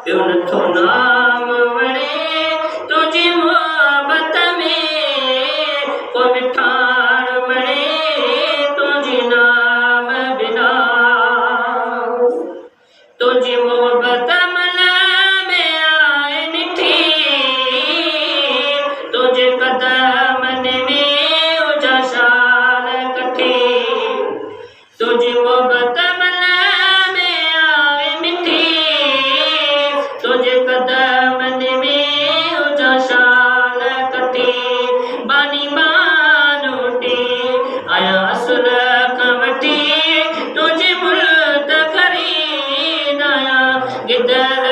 ॿियो नथो नाम वणे तुंहिंजी मोहबत में को मिठाण वणे तुंहिंजी नाम बिना तुंहिंजी मोहबत मन में आहे मिठी तुंहिंजे कदमनि में हुजा शाल कठी तुंहिंजी मोहबत मन में आहे मिठी तुंहिंजे कदमनि में हुजा शाल कठी बानी बानोटी आया असुल खां वठी तुंहिंजी मुल्क खरीद आया गिदर